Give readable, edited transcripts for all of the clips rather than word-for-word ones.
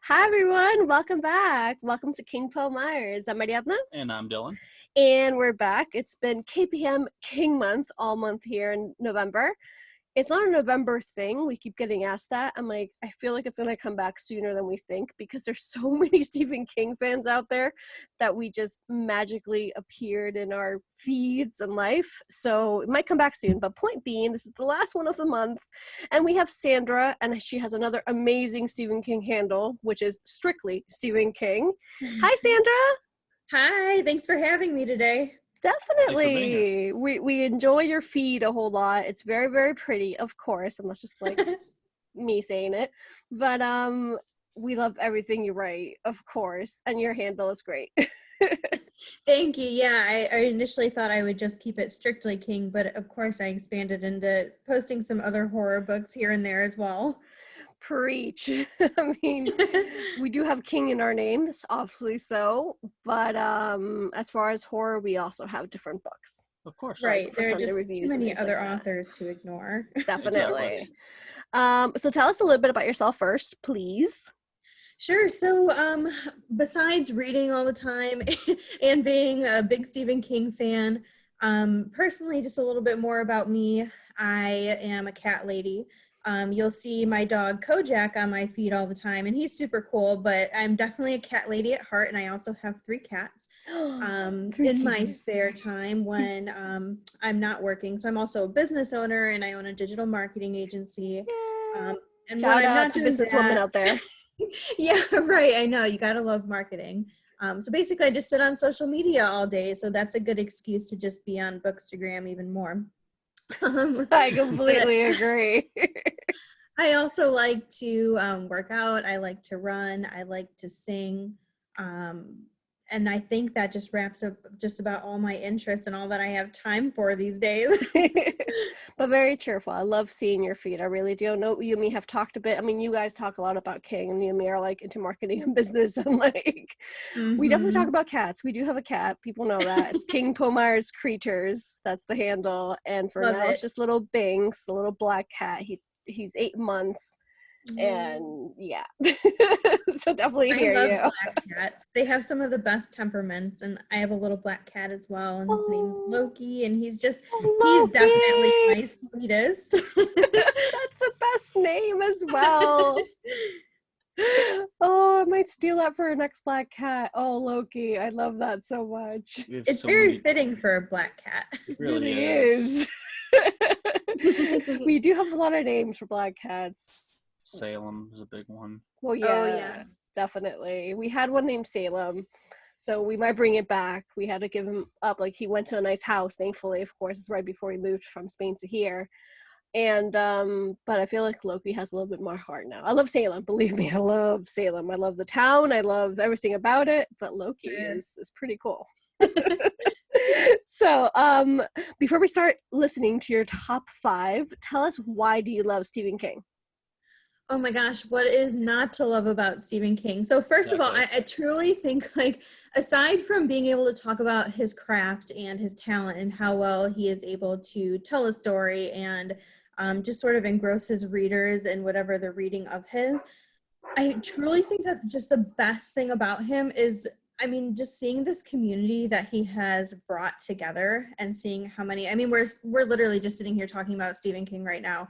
Hi everyone, welcome back. Welcome to King Poe Myers. I'm Mariana. And I'm Dylan. And we're back. It's been KPM King Month all month here in November. It's not a November thing. We keep getting asked that. I'm like, I feel like it's going to come back sooner than we think because there's so many Stephen King fans out there that we just magically appeared in our feeds and life. So it might come back soon. But point being, this is the last one of the month. And we have Sandra, and she has another amazing Stephen King handle, which is strictly Stephen King. Hi, Sandra. Hi, thanks for having me today. Definitely. We enjoy your feed a whole lot. It's very, very pretty, of course, and that's just like me saying it. But we love everything you write, of course, and your handle is great. Thank you. Yeah, I initially thought I would just keep it strictly King, but of course I expanded into posting some other horror books here and there as well. Preach. I mean, we do have King in our names, obviously so, but as far as horror, we also have different books. Of course. Right. Like, for there are Sunday just reviews too many and other like authors to ignore. Definitely. So tell us a little bit about yourself first, please. Sure. So besides reading all the time and being a big Stephen King fan, personally, just a little bit more about me. I am a cat lady. You'll see my dog Kojak on my feed all the time, and he's super cool, but I'm definitely a cat lady at heart, and I also have 3 cats in my spare time when I'm not working. So I'm also a business owner, and I own a digital marketing agency. And Shout when I'm out not to doing businesswomen out there. Yeah, right. I know. You got to love marketing. So basically, I just sit on social media all day. So that's a good excuse to just be on Bookstagram even more. I completely agree. I also like to work out. I like to run. I like to sing. And I think that just wraps up just about all my interests and all that I have time for these days. But very cheerful. I love seeing your feed. I really do. I know you and me have talked a bit. I mean, you guys talk a lot about King, and you and me are like into marketing and business, and like we definitely talk about cats. We do have a cat. People know that. It's King Poe Myers Creatures. That's the handle. And for now, it's just little Binks, a little black cat. He's 8 months. And yeah. So definitely hear you. I love black cats. They have some of the best temperaments, and I have a little black cat as well, and his name's Loki, and he's definitely my sweetest. That's the best name as well. Oh, I might steal that for our next black cat. Oh, Loki. I love that so much. It's so very fitting for a black cat. It really is. We do have a lot of names for black cats. Salem is a big one. Well, yeah, yes, definitely. We had one named Salem, so we might bring it back. We had to give him up. Like, he went to a nice house, thankfully, of course. It's right before he moved from Spain to here. And but I feel like Loki has a little bit more heart now. I love Salem, believe me. I love Salem. I love the town. I love everything about it. But Loki is pretty cool. So before we start listening to your top 5, tell us, why do you love Stephen King? Oh my gosh, what is not to love about Stephen King? So first of all, I truly think, like, aside from being able to talk about his craft and his talent and how well he is able to tell a story and just sort of engross his readers in whatever they're reading of his, I truly think that just the best thing about him is, I mean, just seeing this community that he has brought together and seeing how many, I mean, we're literally just sitting here talking about Stephen King right now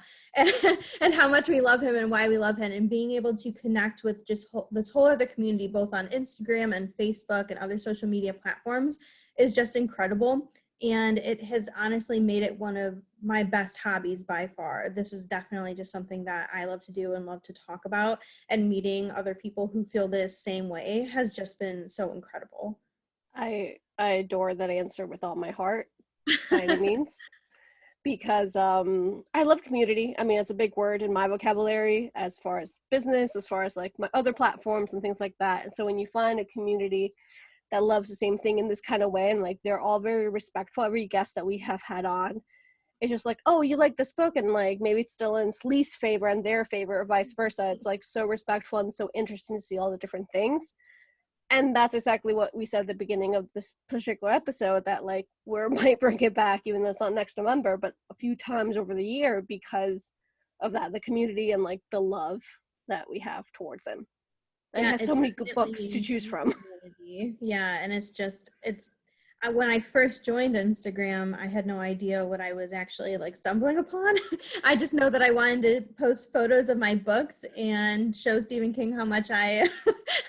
and how much we love him and why we love him, and being able to connect with just this whole other community, both on Instagram and Facebook and other social media platforms, is just incredible. And it has honestly made it one of my best hobbies by far. This is definitely just something that I love to do and love to talk about, and meeting other people who feel this same way has just been so incredible. I adore that answer with all my heart, by any means, because I love community. I mean, it's a big word in my vocabulary as far as business, as far as like my other platforms and things like that. And so when you find a community that loves the same thing in this kind of way, and like they're all very respectful, every guest that we have had on, it's just like, oh, you like this book, and like maybe it's Dylan's least favor and their favor, or vice versa. It's like so respectful and so interesting to see all the different things. And that's exactly what we said at the beginning of this particular episode, that like we might bring it back, even though it's not next November, but a few times over the year, because of that, the community and like the love that we have towards him. And it has so many good books to definitely choose from. community. Yeah, and it's when I first joined Instagram, I had no idea what I was actually like stumbling upon. I just know that I wanted to post photos of my books and show Stephen King how much I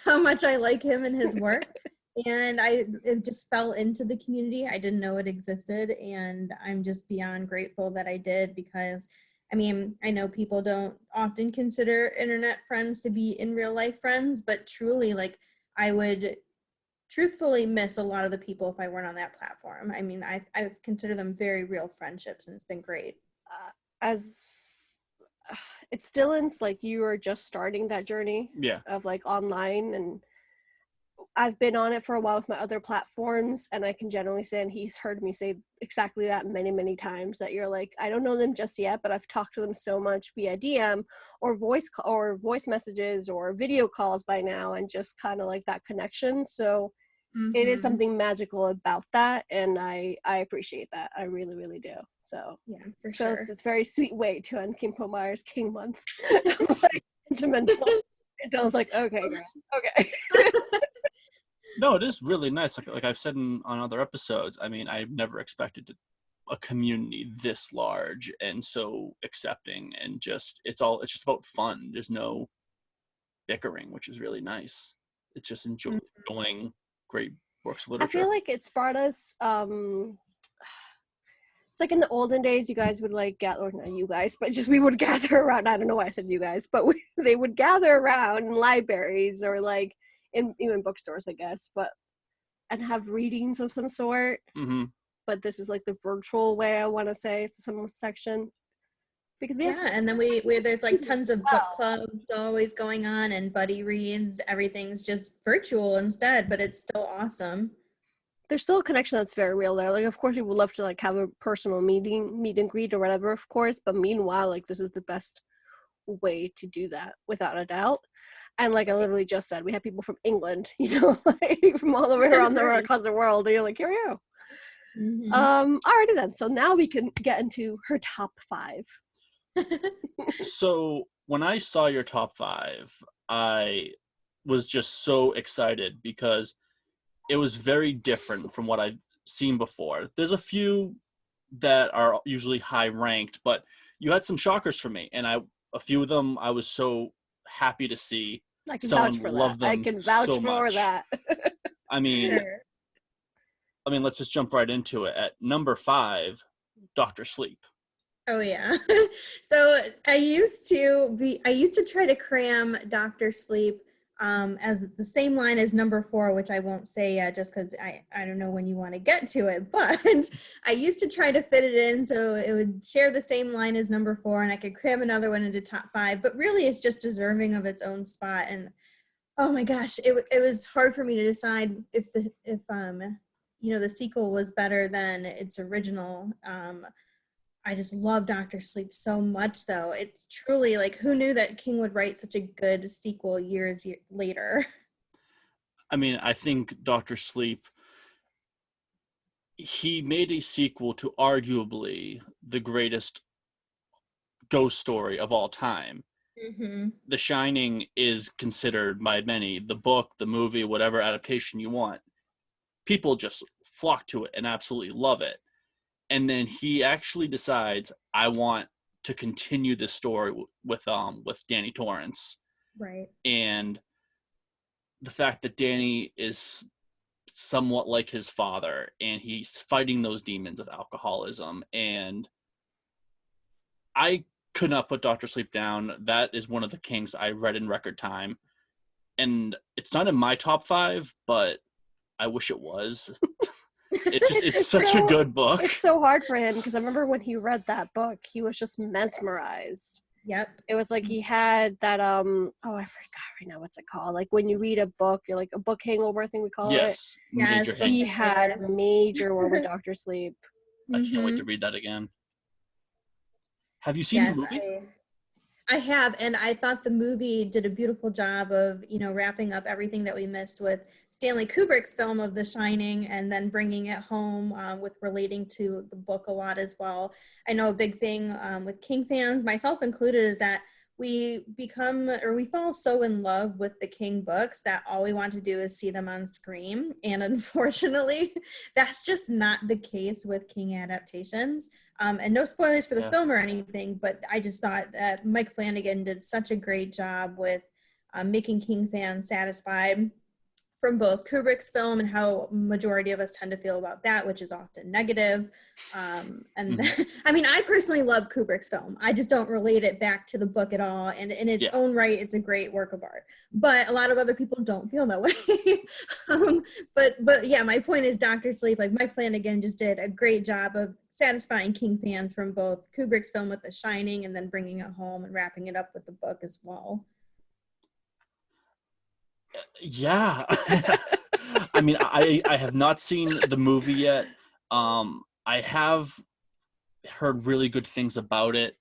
how much I like him and his work. And it just fell into the community. I didn't know it existed, and I'm just beyond grateful that I did, because I mean, I know people don't often consider internet friends to be in real life friends, but truly, like, I would truthfully miss a lot of the people if I weren't on that platform. I mean, I consider them very real friendships, and it's been great. As it's Dylan's, like, you are just starting that journey of like online, and I've been on it for a while with my other platforms, and I can generally say, and he's heard me say exactly that many times, that you're like, I don't know them just yet, but I've talked to them so much via DM or voice messages or video calls by now, and just kind of like that connection. So it is something magical about that, and I appreciate that. I really do. So yeah, for sure. It's a very sweet way to end Poe Myers King Month. Like, sentimental. And I was like, okay, girls, okay. No, it is really nice. Like I've said on other episodes, I mean, I've never expected a community this large and so accepting, and it's just about fun. There's no bickering, which is really nice. It's just enjoying great works of literature. I feel like it's brought us, it's like in the olden days, you guys would like gather, or not you guys, but just we would gather around. I don't know why I said you guys, but they would gather around in libraries or like even bookstores, I guess, and have readings of some sort. Mm-hmm. But this is like the virtual way, I want to say, to some section. Because and then we there's like tons of book clubs always going on, and buddy reads. Everything's just virtual instead, but it's still awesome. There's still a connection that's very real there. Like, of course, we would love to like have a personal meet and greet or whatever, of course. But meanwhile, like, this is the best way to do that, without a doubt. And like I literally just said, we have people from England, like from all the way around across the world. And you're like, here we go. Mm-hmm. Alrighty then. So now we can get into her top 5. So when I saw your top 5, I was just so excited because it was very different from what I've seen before. There's a few that are usually high ranked, but you had some shockers for me, and a few of them I was so happy to see. I can vouch for that. I can vouch for that. I mean, let's just jump right into it. At number 5, Dr. Sleep. Oh yeah. So I used to try to cram Dr. Sleep as the same line as number 4, which I won't say yet just because I don't know when you want to get to it, but I used to try to fit it in so it would share the same line as number 4, and I could cram another one into top 5, but really it's just deserving of its own spot. And oh my gosh, it was hard for me to decide if the sequel was better than its original. I just love Dr. Sleep so much, though. It's truly like, who knew that King would write such a good sequel years later? I mean, I think Dr. Sleep, he made a sequel to arguably the greatest ghost story of all time. Mm-hmm. The Shining is considered by many, the book, the movie, whatever adaptation you want. People just flock to it and absolutely love it. And then he actually decides, I want to continue this story with Danny Torrance. Right. And the fact that Danny is somewhat like his father, and he's fighting those demons of alcoholism. And I could not put Dr. Sleep down. That is one of the Kings I read in record time. And it's not in my top 5, but I wish it was. It's such a good book. It's so hard for him because I remember when he read that book, he was just mesmerized. Yep. It was like he had that I forgot right now what's it called? Like when you read a book, you're like a book hangover, I think we call it. Yes. He had a major one with Dr. Sleep. I can't wait to read that again. Have you seen the movie? I have, and I thought the movie did a beautiful job of, wrapping up everything that we missed with Stanley Kubrick's film of The Shining, and then bringing it home with relating to the book a lot as well. I know a big thing with King fans, myself included, is that we fall so in love with the King books that all we want to do is see them on screen. And unfortunately, that's just not the case with King adaptations. And no spoilers for the film or anything, but I just thought that Mike Flanagan did such a great job with making King fans satisfied from both Kubrick's film and how majority of us tend to feel about that, which is often negative. I mean, I personally love Kubrick's film. I just don't relate it back to the book at all. And in its own right, it's a great work of art. But a lot of other people don't feel that way. But yeah, my point is Dr. Sleep, like Mike Flanagan just did a great job of satisfying King fans from both Kubrick's film with The Shining and then bringing it home and wrapping it up with the book as well. Yeah. I mean, I have not seen the movie yet. I have heard really good things about it.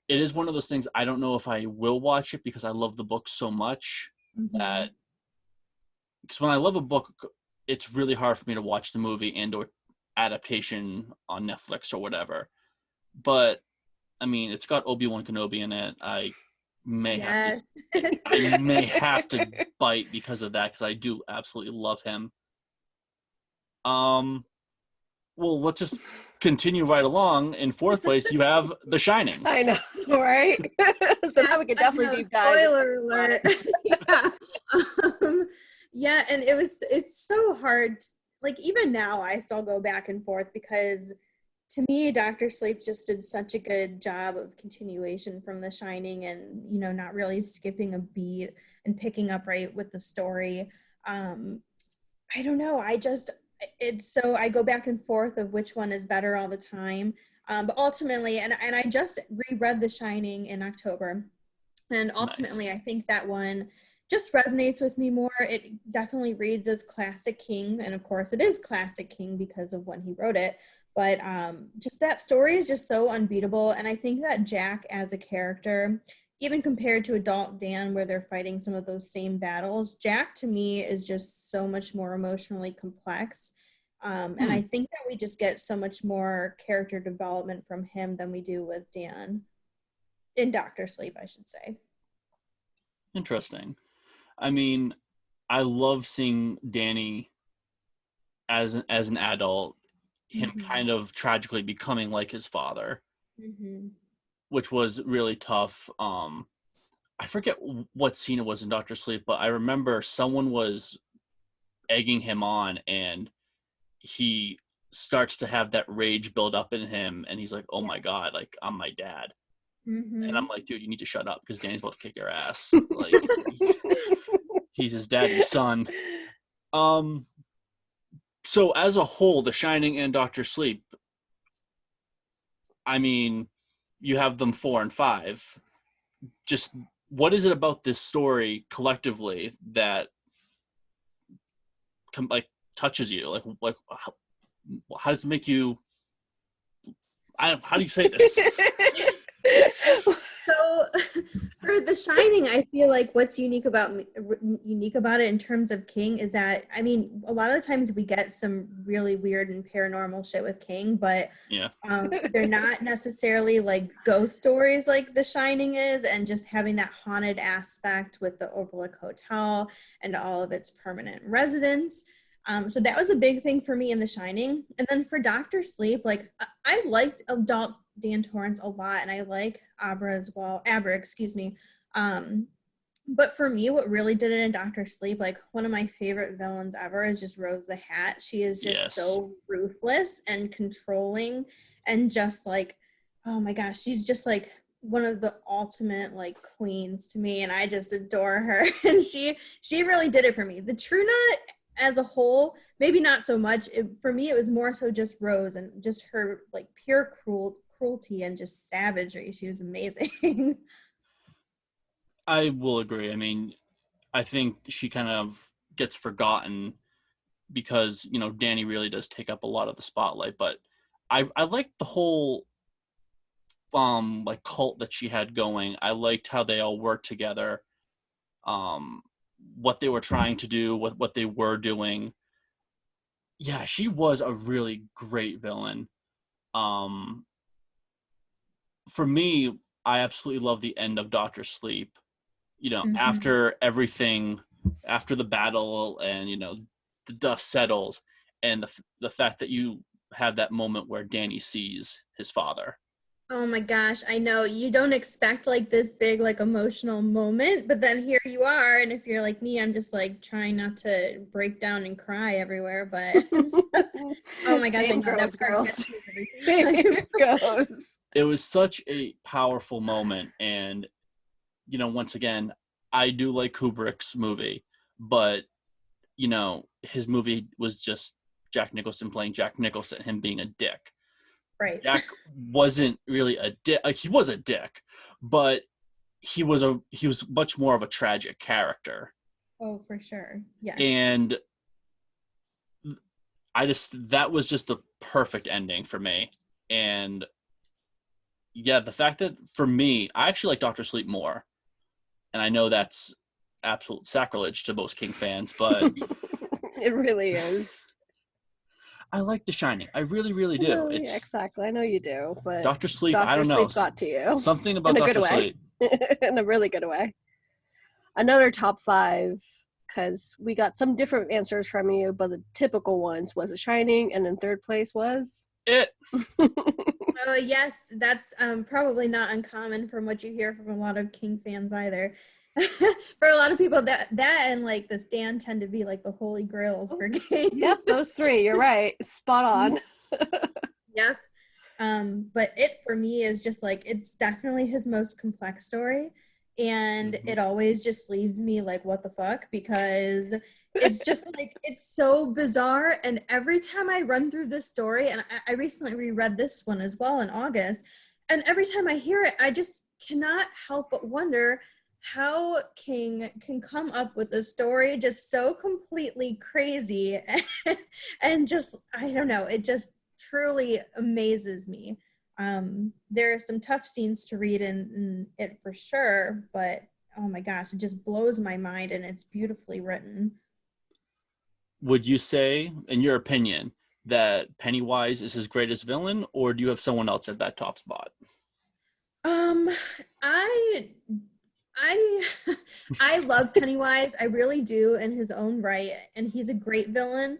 It is one of those things I don't know if I will watch it because I love the book so much that because when I love a book, it's really hard for me to watch the movie and or adaptation on Netflix or whatever. But I mean, it's got Obi-Wan Kenobi in it. I may have to bite because of that because I do absolutely love him. Well, let's just continue right along. In fourth place, you have The Shining. I know, right? So now we can definitely deep dive. Spoiler alert. Yeah, and it's so hard. Like even now, I still go back and forth because to me, Dr. Sleep just did such a good job of continuation from The Shining and, you know, not really skipping a beat and picking up right with the story. I don't know. I go back and forth of which one is better all the time. But ultimately, and I just reread The Shining in October. And ultimately, I think that one just resonates with me more. It definitely reads as classic King. And of course, it is classic King because of when he wrote it. But just that story is just so unbeatable. And I think that Jack as a character, even compared to adult Dan, where they're fighting some of those same battles, Jack to me is just so much more emotionally complex. And I think that we just get so much more character development from him than we do with Dan in Dr. Sleep, I should say. Interesting. I mean, I love seeing Danny as an adult, him kind of tragically becoming like his father, which was really tough. I forget what scene it was in Dr. Sleep, but I remember someone was egging him on and he starts to have that rage build up in him and he's like, oh my God, like I'm my dad. And I'm like, dude, you need to shut up because Danny's about to kick your ass. Like he's his daddy's son. So as a whole, The Shining and Dr. Sleep, I mean, you have them 4 and 5. Just what is it about this story collectively that touches you? Like how does it make you? How do you say this? So for The Shining, I feel like what's unique about it in terms of King is that, I mean, a lot of the times we get some really weird and paranormal shit with King, but they're not necessarily like ghost stories like The Shining is, and just having that haunted aspect with the Overlook Hotel and all of its permanent residents. So that was a big thing for me in The Shining. And then for Dr. Sleep, like I liked adult Dan Torrance a lot, and I like Abra as well. Excuse me. But for me, what really did it in Dr. Sleep, like one of my favorite villains ever is just Rose the Hat. She is just so ruthless and controlling and just like, oh my gosh, she's just like one of the ultimate like queens to me, and I just adore her. And she really did it for me. The True Knot as a whole, maybe not so much. For me, it was more so just Rose and just her like pure cruelty and just savagery. She was amazing. I will agree. I mean, I think she kind of gets forgotten because, you know, Danny really does take up a lot of the spotlight, but I like the whole like cult that she had going. I liked how they all worked together. What they were trying to do, what they were doing. Yeah, she was a really great villain. For me, I absolutely love the end of Doctor Sleep. You know, Mhm. after everything, after the battle, and you know, the dust settles, and the fact that you have that moment where Danny sees his father. Oh my gosh, I know you don't expect like this big like emotional moment, but then here you are, and if you're like me, I'm just like trying not to break down and cry everywhere, but it's just, oh my gosh, I Same know that girls, part girls. gets me every Here time. it goes. It was such a powerful moment, and you know, once again, I do like Kubrick's movie, but you know, his movie was just Jack Nicholson playing Jack Nicholson, him being a dick. Right. Jack wasn't really a dick. He was a dick, but he was much more of a tragic character. Oh, for sure. Yes. And that was just the perfect ending for me. And yeah, the fact that for me, I actually like Doctor Sleep more. And I know that's absolute sacrilege to most King fans, but It really is. I like The Shining. I really, really do. No, yeah, It's exactly. I know you do, but Doctor Sleep. I Doctor don't know. Sleep got to you Something about in a good Doctor way. Sleep. In a really good way. Another top 5, because we got some different answers from you, but the typical ones was The Shining, and in third place was It. Oh, yes, that's probably not uncommon from what you hear from a lot of King fans either. For a lot of people, that and like the Stand tend to be like the holy grails for King. Yep, those 3. You're right. Spot on. Yep. But It for me is just like, it's definitely his most complex story. And it always just leaves me like, what the fuck? Because it's just like, it's so bizarre. And every time I run through this story, and I recently reread this one as well in August, and every time I hear it, I just cannot help but wonder how King can come up with a story just so completely crazy and just, I don't know, it just truly amazes me. There are some tough scenes to read in it for sure, but oh my gosh, it just blows my mind and it's beautifully written. Would you say, in your opinion, that Pennywise is his greatest villain, or do you have someone else at that top spot? Um, I I I love Pennywise. I really do in his own right, and he's a great villain.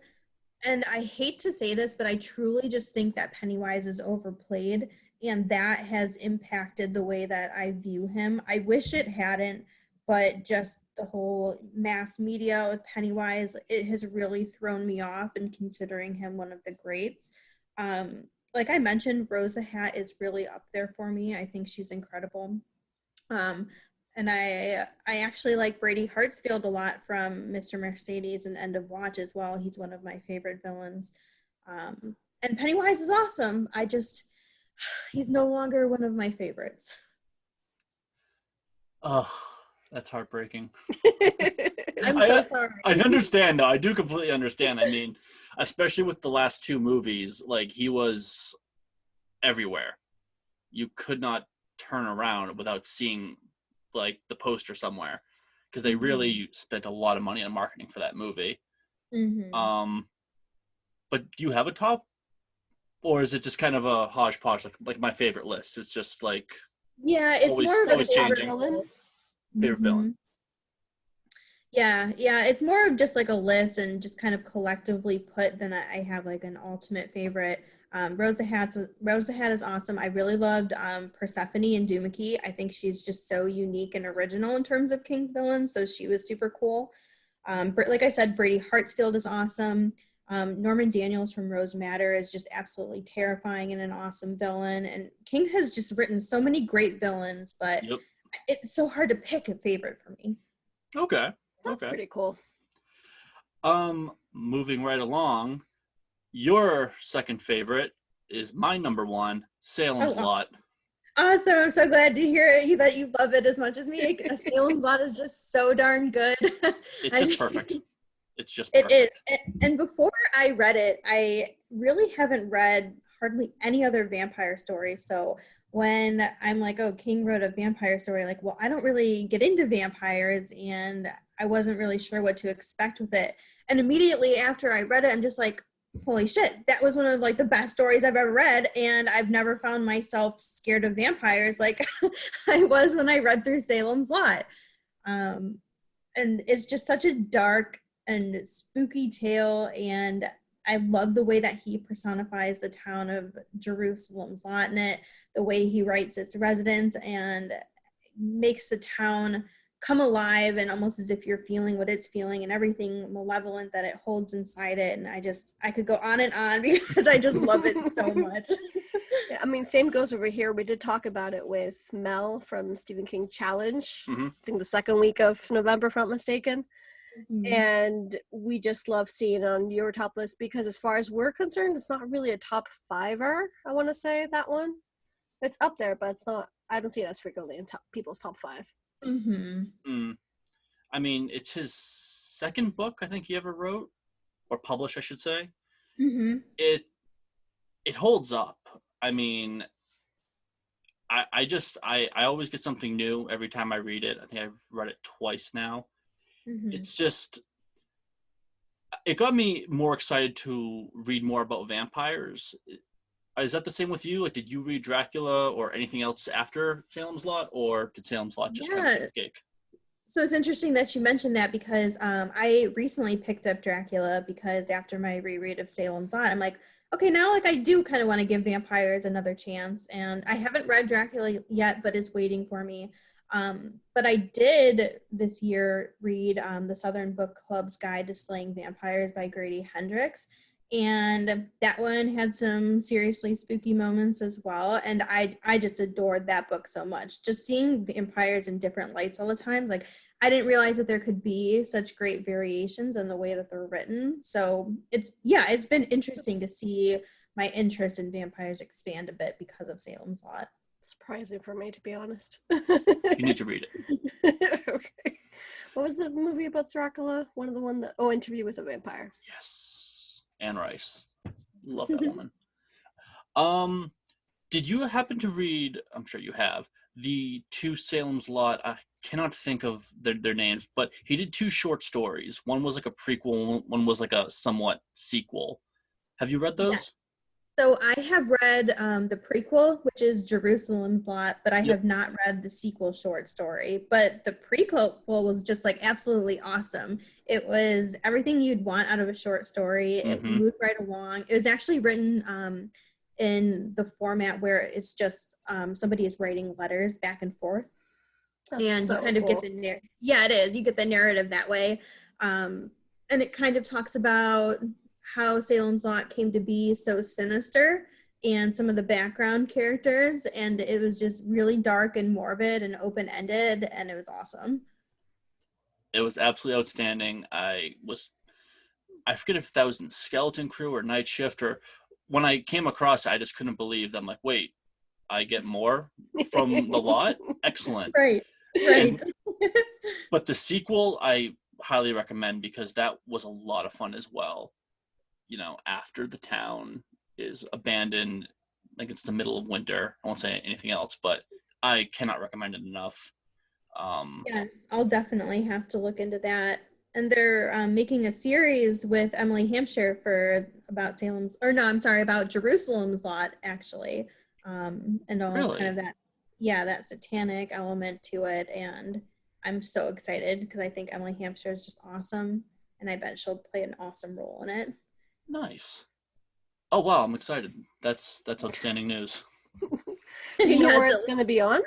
And I hate to say this, but I truly just think that Pennywise is overplayed, and that has impacted the way that I view him. I wish it hadn't, but just the whole mass media with Pennywise, it has really thrown me off in considering him one of the greats. Like I mentioned, Rosa Hat is really up there for me. I think she's incredible. Um, and I actually like Brady Hartsfield a lot from Mr. Mercedes and End of Watch as well. He's one of my favorite villains. And Pennywise is awesome. He's no longer one of my favorites. Oh, that's heartbreaking. I'm so sorry. I understand, though. I do completely understand. I mean, especially with the last 2 movies, like, he was everywhere. You could not turn around without seeing, like, the poster somewhere, because they really spent a lot of money on marketing for that movie. But do you have a top, or is it just kind of a hodgepodge, like my favorite list? It's just like, yeah, it's always, more of always a favorite changing. villain. Favorite villain. Yeah, it's more of just like a list and just kind of collectively put than I have like an ultimate favorite. Rosa Hat is awesome. I really loved Persephone and Doohickey. I think she's just so unique and original in terms of King's villains, so she was super cool. Like I said, Brady Hartsfield is awesome. Norman Daniels from Rose Madder is just absolutely terrifying and an awesome villain. And King has just written so many great villains, but it's so hard to pick a favorite for me. Okay. That's pretty cool. Moving right along, your second favorite is my number 1, Salem's Lot. Awesome. I'm so glad to hear that you love it as much as me. Salem's Lot is just so darn good. It's just perfect. It's just perfect. It is. And before I read it, I really haven't read hardly any other vampire story. So when I'm like, oh, King wrote a vampire story, like, well, I don't really get into vampires and I wasn't really sure what to expect with it. And immediately after I read it, I'm just like, holy shit, that was one of like the best stories I've ever read, and I've never found myself scared of vampires like I was when I read through Salem's Lot. And it's just such a dark and spooky tale, and I love the way that he personifies the town of Jerusalem's Lot in it, the way he writes its residents and makes the town come alive and almost as if you're feeling what it's feeling and everything malevolent that it holds inside it. And I could go on and on because I just love it so much. Yeah, I mean, same goes over here. We did talk about it with Mel from Stephen King Challenge, I think the second week of November, if I'm not mistaken. And we just love seeing it on your top list because as far as we're concerned, it's not really a top fiver, I want to say, that one. It's up there, but it's not, I don't see it as frequently in people's top five. I mean, it's his second book I think he ever wrote, or published, I should say. It holds up. I mean, I always get something new every time I read it. I think I've read it twice now. It's just, it got me more excited to read more about vampires. Is that the same with you? Like, did you read Dracula or anything else after Salem's Lot, or did Salem's Lot just kind of take the cake? So it's interesting that you mentioned that because I recently picked up Dracula because after my reread of Salem's Lot, I'm like, okay, now like I do kind of want to give vampires another chance. And I haven't read Dracula yet, but it's waiting for me. But I did this year read the Southern Book Club's Guide to Slaying Vampires by Grady Hendrix. And that one had some seriously spooky moments as well. And I just adored that book so much. Just seeing vampires in different lights all the time. Like, I didn't realize that there could be such great variations in the way that they're written. So it's been interesting to see my interest in vampires expand a bit because of Salem's Lot. Surprising for me, to be honest. You need to read it. Okay. What was the movie about Dracula? Interview with a Vampire. Yes. Anne Rice. Love that woman. Did you happen to read, I'm sure you have, the two Salem's Lot, I cannot think of their names, but he did two short stories. One was like a prequel, one was like a somewhat sequel. Have you read those? Yeah. So I have read the prequel, which is Jerusalem's Lot, but I have not read the sequel short story. But the prequel was just like absolutely awesome. It was everything you'd want out of a short story. It moved right along. It was actually written in the format where it's just somebody is writing letters back and forth. That's and so you kind of cool. get the it is. You get the narrative that way. And it kind of talks about how Salem's Lot came to be so sinister and some of the background characters, and it was just really dark and morbid and open-ended, and it was awesome. It was absolutely outstanding. I forget if that was in Skeleton Crew or Night Shift, or when I came across it, I just couldn't believe that. I'm like, wait, I get more from the lot? Excellent. Right. But the sequel, I highly recommend because that was a lot of fun as well. You know, after the town is abandoned, like it's the middle of winter. I won't say anything else, but I cannot recommend it enough. Yes, I'll definitely have to look into that. And they're making a series with Emily Hampshire about Jerusalem's Lot, actually, and all kind of that. Yeah, that satanic element to it, and I'm so excited because I think Emily Hampshire is just awesome, and I bet she'll play an awesome role in it. Nice. Oh wow, I'm excited. That's outstanding news. Do you know where it's going to be on?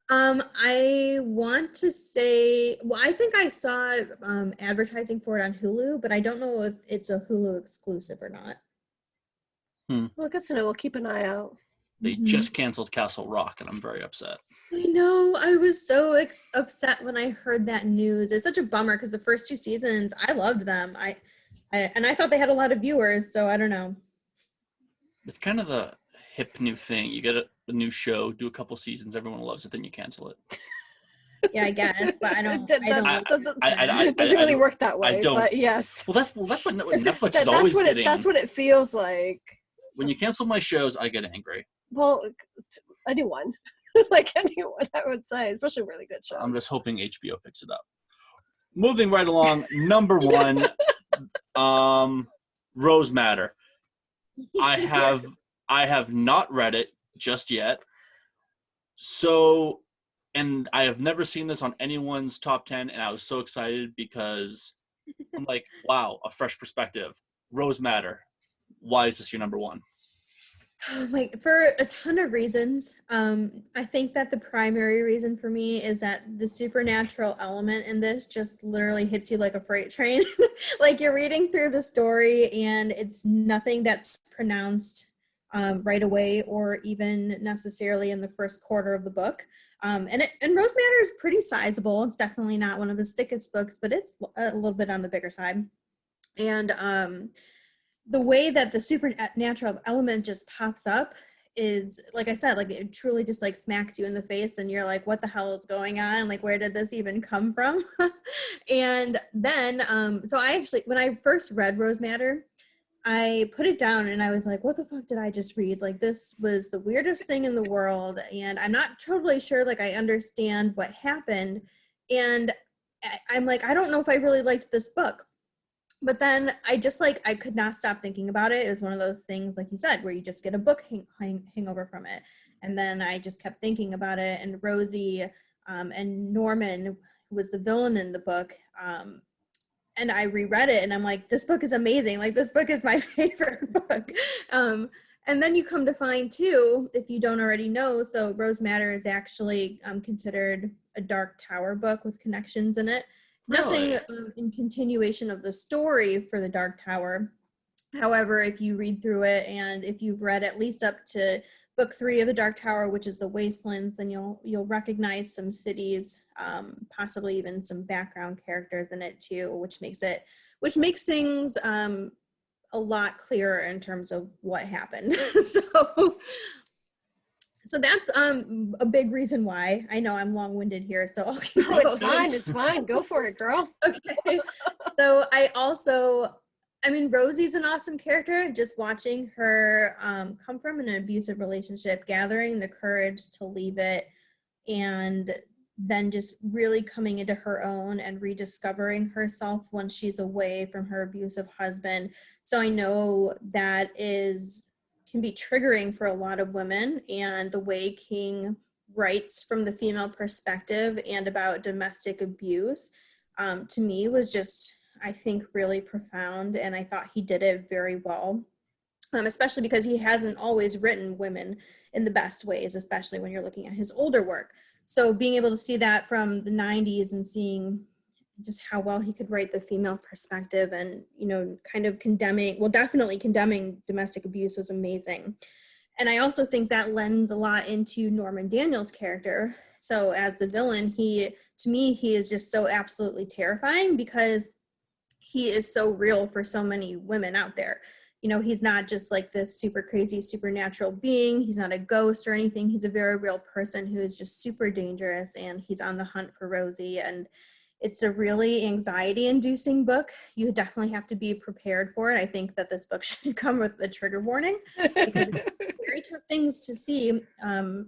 I want to say, well, I think I saw advertising for it on Hulu, but I don't know if it's a Hulu exclusive or not. Well, good to know. We'll keep an eye out. They just canceled Castle Rock, and I'm very upset. I know. I was so upset when I heard that news. It's such a bummer because the first two seasons, I loved them. And I thought they had a lot of viewers, so I don't know. It's kind of the hip new thing. You get a new show, do a couple seasons, everyone loves it, then you cancel it. Yeah, I guess, but I don't. It doesn't really work that way. But yes. Well, that's what Netflix is always getting. That's what it feels like. When you cancel my shows, I get angry. Well, anyone, like anyone, I would say, especially really good shows. I'm just hoping HBO picks it up. Moving right along, number one. Rose Matter. I have not read it just yet. So, and I have never seen this on anyone's top 10, and I was so excited because I'm like, wow, a fresh perspective. Rose Matter. Why is this your number one? For a ton of reasons. I think that the primary reason for me is that the supernatural element in this just literally hits you like a freight train. Like you're reading through the story and it's nothing that's pronounced right away or even necessarily in the first quarter of the book. And Rose Matter is pretty sizable. It's definitely not one of his thickest books, but it's a little bit on the bigger side. And the way that the supernatural element just pops up is, like I said, like it truly just like smacks you in the face and you're like, what the hell is going on? Like, where did this even come from? And then, so I actually, when I first read Rose Matter, I put it down and I was like, what the fuck did I just read? Like, this was the weirdest thing in the world. And I'm not totally sure, like, I understand what happened. And I'm like, I don't know if I really liked this book. But then I just I could not stop thinking about it. It was one of those things, like you said, where you just get a book hangover from it. And then I just kept thinking about it. And Rosie and Norman, who was the villain in the book, and I reread it and I'm like, this book is amazing. Like, this book is my favorite book. And then you come to find too, if you don't already know, so Rose Matter is actually considered a Dark Tower book with connections in it. Really? Nothing in continuation of the story for the Dark Tower. However, if you read through it and if you've read at least up to book 3 of the Dark Tower, which is the Wastelands, then you'll recognize some cities, possibly even some background characters in it too, which makes things a lot clearer in terms of what happened. So that's a big reason why. I know I'm long-winded here, so I'll keep going. It's fine. Go for it, girl. Okay. So Rosie's an awesome character. Just watching her come from an abusive relationship, gathering the courage to leave it, and then just really coming into her own and rediscovering herself once she's away from her abusive husband. So I know that can be triggering for a lot of women, and the way King writes from the female perspective and about domestic abuse, to me was just, I think, really profound, and I thought he did it very well, especially because he hasn't always written women in the best ways, especially when you're looking at his older work. So being able to see that from the 90s and seeing just how well he could write the female perspective and, kind of definitely condemning domestic abuse was amazing. And I also think that lends a lot into Norman Daniels' character. So as the villain, to me, he is just so absolutely terrifying because he is so real for so many women out there. He's not just like this super crazy supernatural being. He's not a ghost or anything. He's a very real person who is just super dangerous, and he's on the hunt for Rosie. And it's a really anxiety-inducing book. You definitely have to be prepared for it. I think that this book should come with a trigger warning because it's very tough things to see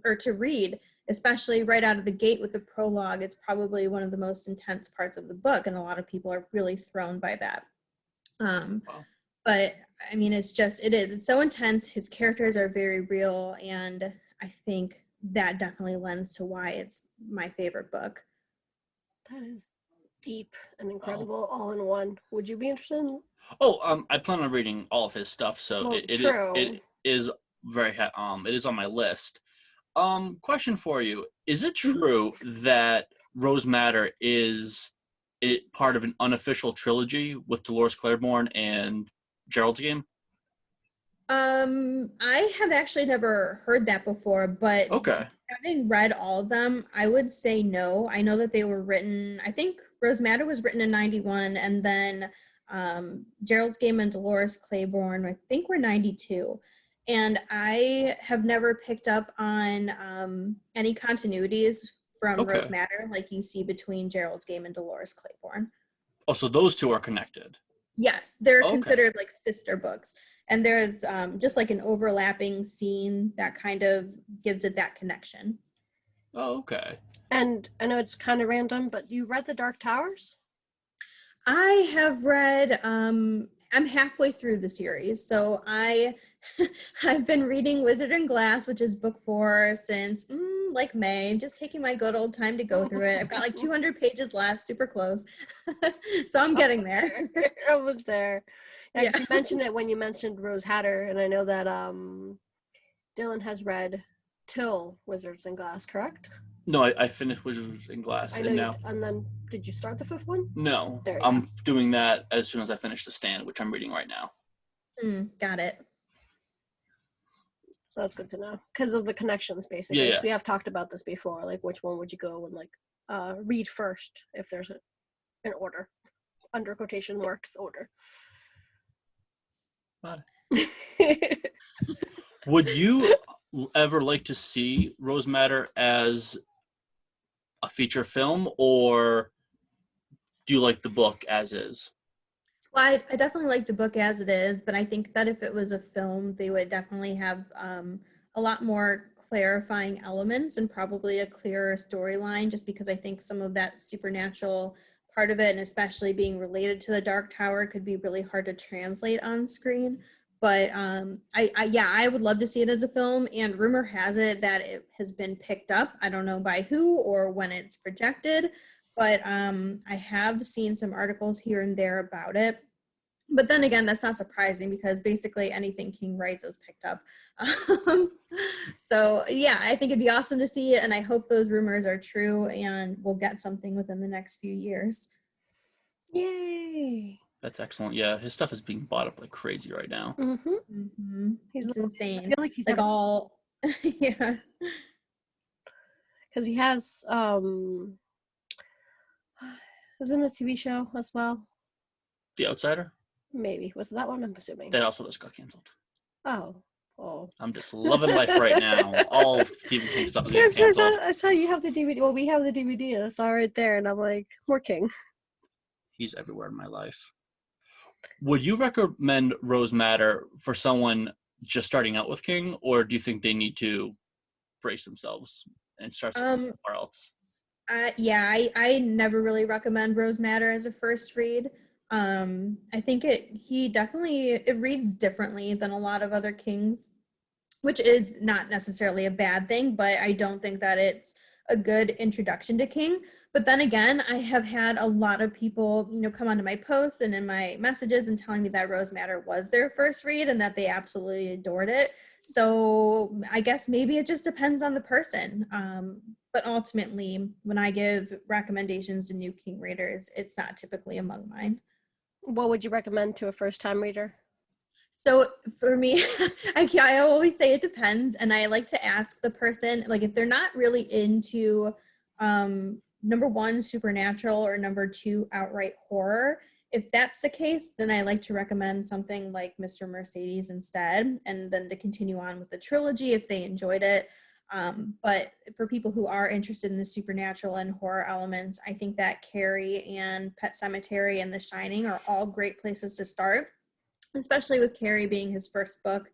or to read, especially right out of the gate with the prologue. It's probably one of the most intense parts of the book, and a lot of people are really thrown by that. Wow. But it's so intense. His characters are very real, and I think that definitely lends to why it's my favorite book. That is deep and incredible all in one. Would you be interested in? I plan on reading all of his stuff, so it is very it is on my list. Question for you: is it true that Rose Matter is part of an unofficial trilogy with Dolores Claiborne and Gerald's Game? I have actually never heard that before, but okay, having read all of them, I would say no. I know that they were written, I think Rose Matter was written in 91, and then Gerald's Game and Dolores Claiborne, I think, were 92. And I have never picked up on any continuities from Rose Matter like you see between Gerald's Game and Dolores Claiborne. Oh, so those two are connected. Yes, they're considered like sister books. And there's just like an overlapping scene that kind of gives it that connection. Oh, okay. And I know it's kind of random, but you read The Dark Towers? I have read I'm halfway through the series. So I've been reading Wizard and Glass, which is book 4 since like May, just taking my good old time to go through it. I've got like 200 pages left, super close. So I'm getting there. I was there. Yeah, 'cause Yeah. you mentioned it when you mentioned Rose Hatter, and I know that Dylan has read till Wizards and Glass, correct? No, I finished Wizards in Glass, I know and now and then did you start the 5th one? no, There you I'm go. doing that as soon as I finish The Stand, which I'm reading right now. Got it. So that's good to know because of the connections, basically. Yeah, yeah. 'Cause we have talked about this before, like which one would you go and like read first if there's an order, under quotation marks order. Got it. Would you ever like to see Rose Matter as a feature film, or do you like the book as is? Well, I definitely like the book as it is, but I think that if it was a film, they would definitely have a lot more clarifying elements and probably a clearer storyline, just because I think some of that supernatural part of it, and especially being related to the Dark Tower, could be really hard to translate on screen. But I would love to see it as a film, and rumor has it that it has been picked up. I don't know by who or when it's projected, but I have seen some articles here and there about it. But then again, that's not surprising because basically anything King writes is picked up. So yeah, I think it'd be awesome to see it, and I hope those rumors are true and we'll get something within the next few years. Yay! That's excellent. Yeah, his stuff is being bought up like crazy right now. It's insane. I feel like he's like all, yeah. Because he has isn't it a TV show as well? The Outsider? Maybe. Was it that one? I'm assuming. That also just got canceled. Oh. I'm just loving life right now. All of Stephen King stuff is getting canceled. I saw you have the DVD. Well, we have the DVD. I saw right there, and I'm like, more King. He's everywhere in my life. Would you recommend Rose Matter for someone just starting out with King, or do you think they need to brace themselves and start somewhere else? I never really recommend Rose Matter as a first read. I think it reads differently than a lot of other Kings, which is not necessarily a bad thing, but I don't think that it's a good introduction to King. But then again, I have had a lot of people, come onto my posts and in my messages and telling me that Rose Matter was their first read and that they absolutely adored it. So I guess maybe it just depends on the person. But ultimately, when I give recommendations to new King readers, it's not typically among mine. What would you recommend to a first-time reader? So for me, I always say it depends, and I like to ask the person, like, if they're not really into number 1, supernatural, or number 2, outright horror. If that's the case, then I like to recommend something like Mr. Mercedes instead, and then to continue on with the trilogy if they enjoyed it. But for people who are interested in the supernatural and horror elements, I think that Carrie and Pet Sematary and The Shining are all great places to start, especially with Carrie being his first book.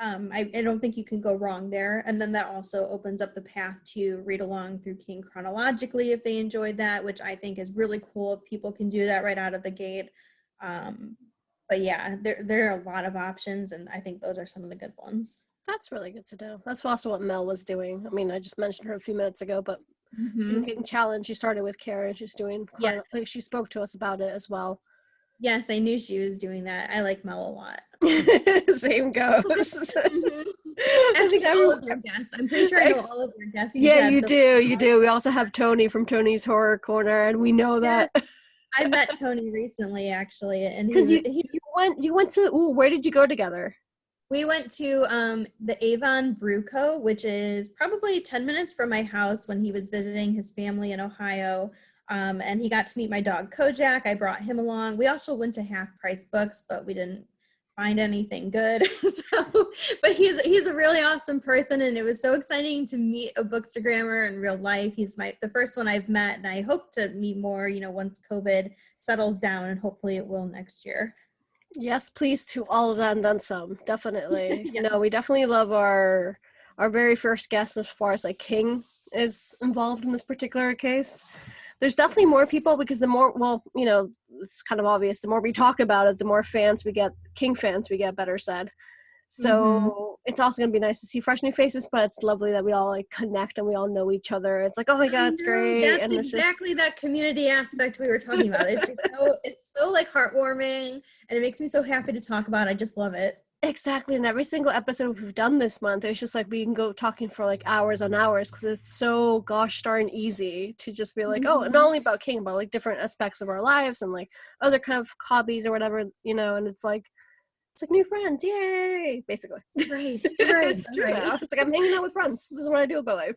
I don't think you can go wrong there. And then that also opens up the path to read along through King chronologically if they enjoyed that, which I think is really cool if people can do that right out of the gate. But yeah, there are a lot of options, and I think those are some of the good ones. That's really good to know. That's also what Mel was doing. I mean, I just mentioned her a few minutes ago, but Stephen King Challenge, she started with Carrie. She's doing, she spoke to us about it as well. Yes, I knew she was doing that. I like Mel a lot. Same goes. I think all of your guests. I'm pretty sure I know all of your guests. Yeah, you do. We also have Tony from Tony's Horror Corner, and we know that. I met Tony recently, actually, and because you went to. Ooh, where did you go together? We went to the Avon Brew Co., which is probably 10 minutes from my house, when he was visiting his family in Ohio. And he got to meet my dog Kojak. I brought him along. We also went to Half Price Books, but we didn't find anything good. But he's a really awesome person, and it was so exciting to meet a bookstagrammer in real life. He's the first one I've met, and I hope to meet more, once COVID settles down, and hopefully it will next year. Yes, please, to all of that and then some. Definitely. Yes. We definitely love our very first guest as far as like King is involved in this particular case. There's definitely more people because the more, it's kind of obvious. The more we talk about it, the more fans we get, King fans we get, better said. So it's also going to be nice to see fresh new faces, but it's lovely that we all like connect and we all know each other. It's like, oh my God, it's great. That's and exactly that community aspect we were talking about. It's just it's so like heartwarming, and it makes me so happy to talk about. I just love it. Exactly. And every single episode we've done this month, it's just like we can go talking for like hours on hours because it's so gosh darn easy to just be like, oh, not only about King, but like different aspects of our lives and like other kind of hobbies or whatever, and it's like new friends, yay, basically. Right. It's true now. It's like I'm hanging out with friends. This is what I do with my life.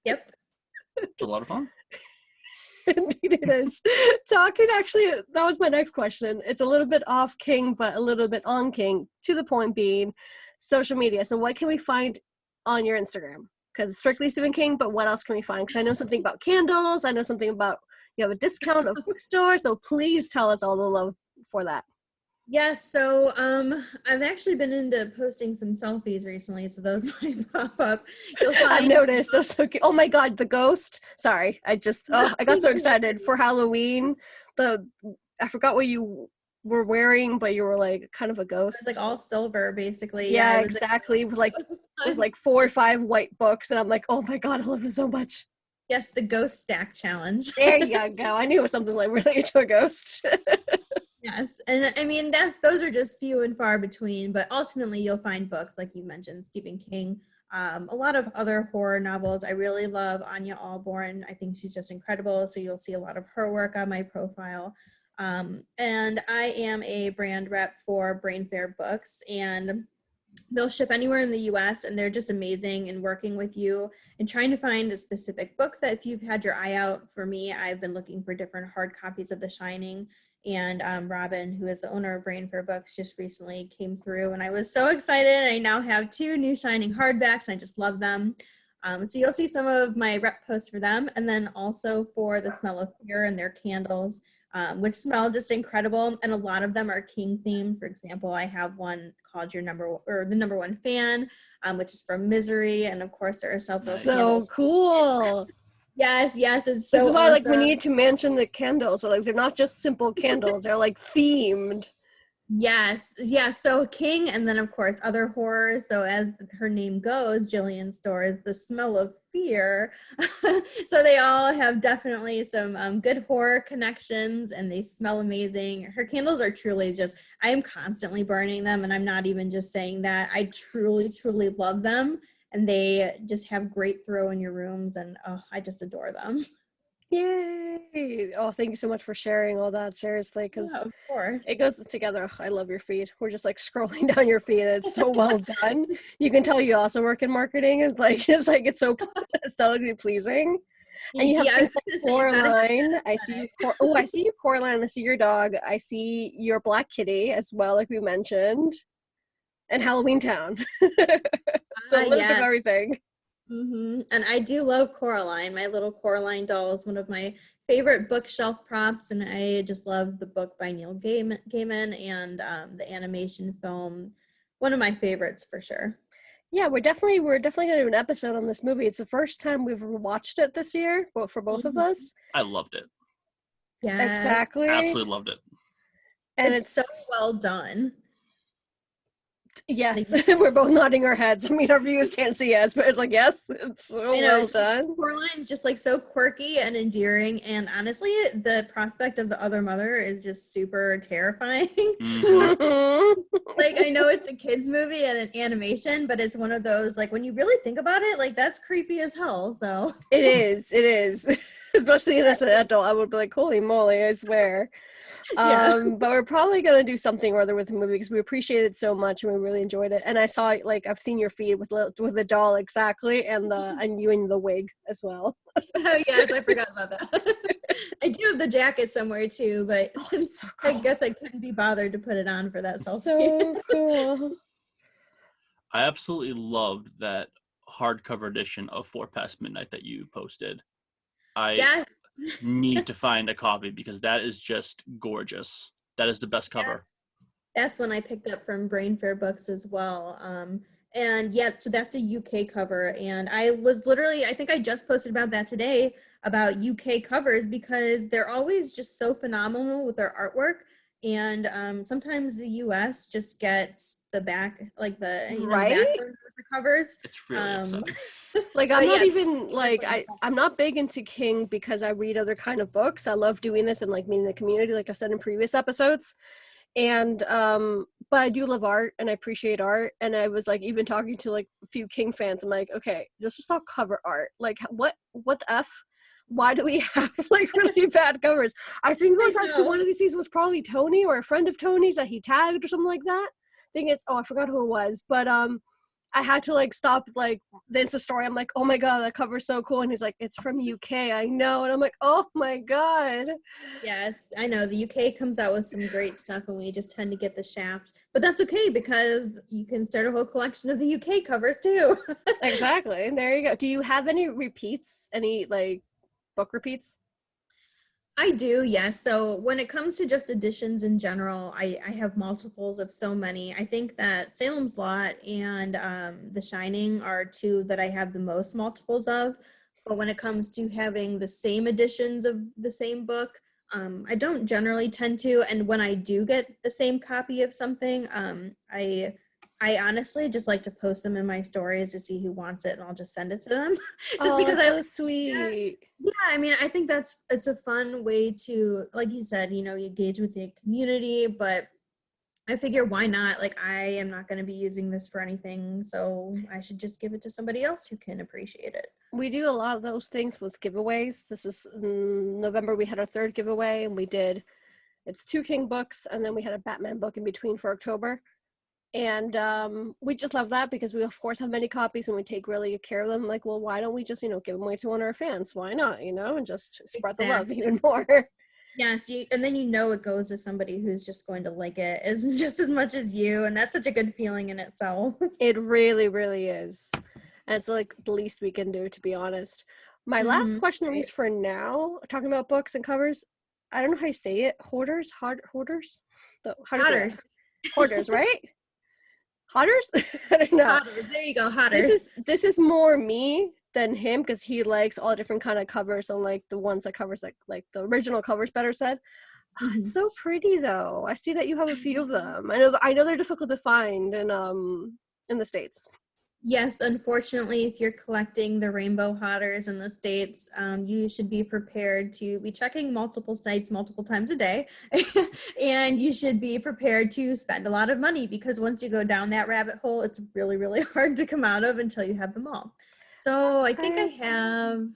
Yep. It's a lot of fun. Indeed it is. Talking, actually, that was my next question. It's a little bit off King, but a little bit on King, to the point being social media. So what can we find on your Instagram? Because it's strictly Stephen King, but what else can we find? Because I know something about candles. I know something about you have a discount of bookstore. So please tell us all the love for that. Yes, so I've actually been into posting some selfies recently, so those might pop up. You'll find I've noticed. That's so cute. Oh my God, the ghost. Sorry, I got so excited for Halloween. I forgot what you were wearing, but you were like kind of a ghost. It's like all silver, basically. Yeah, exactly. With like 4 or 5 white books, and I'm like, oh my God, I love it so much. Yes, the ghost stack challenge. There you go. I knew it was something like related to a ghost. Yes, and I mean those are just few and far between, but ultimately you'll find books like you mentioned, Stephen King, a lot of other horror novels. I really love Anya Allborn. I think she's just incredible, so you'll see a lot of her work on my profile. And I am a brand rep for Brain Fair Books, and they'll ship anywhere in the US, and they're just amazing in working with you and trying to find a specific book that if you've had your eye out. For me, I've been looking for different hard copies of The Shining, and Robin, who is the owner of Brain for Books, just recently came through, and I was so excited. I now have 2 new Shining hardbacks. I just love them. So you'll see some of my rep posts for them, and then also for The Smell of Fear and their candles, which smell just incredible, and a lot of them are King themed. For example, I have one called the number one fan, which is from Misery, and of course there are several. So cool. Yes, it's so this is why awesome. Like we need to mention the candles. So like they're not just simple candles, they're like themed. Yes, so King, and then of course other horrors. So as her name goes, Jillian's store is The Smell of Fear. So they all have definitely some good horror connections, and they smell amazing. Her candles are truly just, I am constantly burning them, and I'm not even just saying that. I truly love them, and they just have great throw in your rooms, and I just adore them. Yay! Oh, thank you so much for sharing all that, seriously, because of course it goes together. I love your feed. We're just like scrolling down your feed, and it's so well done. You can tell you also work in marketing. It's so aesthetically pleasing. And you have things like Coraline. I see you, Coraline. I see your dog. I see your black kitty as well, like we mentioned, and Halloween Town. So a little bit of everything. And I do love Coraline. My little Coraline doll is one of my favorite bookshelf props, and I just love the book by Neil Gaiman and the animation film. One of my favorites for sure. Yeah, we're definitely gonna do an episode on this movie. It's the first time we've watched it this year, but for both of us. I loved it. Yeah, exactly. Absolutely loved it. And it's so well done. Yes, we're both nodding our heads. I mean, our viewers can't see us, but it's like, yes, it's so well done. Coraline's just like so quirky and endearing, and honestly, the prospect of the other mother is just super terrifying. Like, I know it's a kid's movie and an animation, but it's one of those, like, when you really think about it, like, that's creepy as hell, so. It is. Especially as an adult, I would be like, holy moly, I swear. But we're probably gonna do something or other with the movie because we appreciate it so much and we really enjoyed it. And I saw, like, I've seen your feed with the doll, exactly, and you in the wig as well. Oh yes, I forgot about that. I do have the jacket somewhere too, but so cool. I guess I couldn't be bothered to put it on for that selfie. So cool. I absolutely loved that hardcover edition of 4 Past Midnight that you posted. I need to find a copy because that is just gorgeous. That is the best cover. That's one I picked up from Brain Fair Books as well. And yeah, so that's a UK cover. And I think I just posted about that today, about UK covers, because they're always just so phenomenal with their artwork. And sometimes the US just gets the back, like the, the Right? background of the covers. It's really upsetting. Like, I'm But not yeah, even, like, I'm not big into King because I read other kind of books. I love doing this and, like, meeting the community, like I said in previous episodes. And, but I do love art and I appreciate art. And I was, like, even talking to, like, a few King fans. I'm like, okay, this is all cover art. Like, what the F? Why do we have, like, really bad covers? I think it was actually one of these seasons was probably Tony or a friend of Tony's that he tagged or something like that. Thing is, I forgot who it was. But, I had to, like, stop, like, there's a story. I'm like, oh my God, that cover's so cool. And he's like, it's from UK, I know. And I'm like, oh my God. yes, I know the UK comes out with some great stuff and we just tend to get the shaft. But that's okay, because you can start a whole collection of the UK covers too. Exactly. And there you go. Do you have any repeats? Any, like, book repeats? I do, yes. So when it comes to just editions in general, I have multiples of so many. I think that Salem's Lot and The Shining are two that I have the most multiples of. But when it comes to having the same editions of the same book, I don't generally tend to. And when I do get the same copy of something, I honestly just like to post them in my stories to see who wants it, and I'll just send it to them. Just Oh, because that's I so sweet. yeah, I mean, I think it's a fun way to, like you said, you engage with the community, but I figure why not? Like, I am not going to be using this for anything, so I should just give it to somebody else who can appreciate it. We do a lot of those things with giveaways. This is November, we had our third giveaway, and it's 2 King books, and then we had a Batman book in between for October. And we just love that because we, of course, have many copies and we take really good care of them. Like, well, why don't we just, give them away to one of our fans? Why not, and just spread the love even more. Yes, and then it goes to somebody who's just going to like it as just as much as you, and that's such a good feeling in itself. It really, really is. And it's like the least we can do, to be honest. My last question, at least for now, talking about books and covers, I don't know how you say it. Hoarders? Hoarders? Hoarders. Hoarders, right? Hodders? I don't know. Hodders. There you go, hodders. This is more me than him, because he likes all different kind of covers, and like the ones that covers like the original covers, better said. Mm-hmm. It's so pretty though. I see that you have a few of them. I know they're difficult to find in the States. Yes, unfortunately, if you're collecting the rainbow hodders in the States, you should be prepared to be checking multiple sites multiple times a day. And you should be prepared to spend a lot of money, because once you go down that rabbit hole, it's really, really hard to come out of until you have them all. So I think I have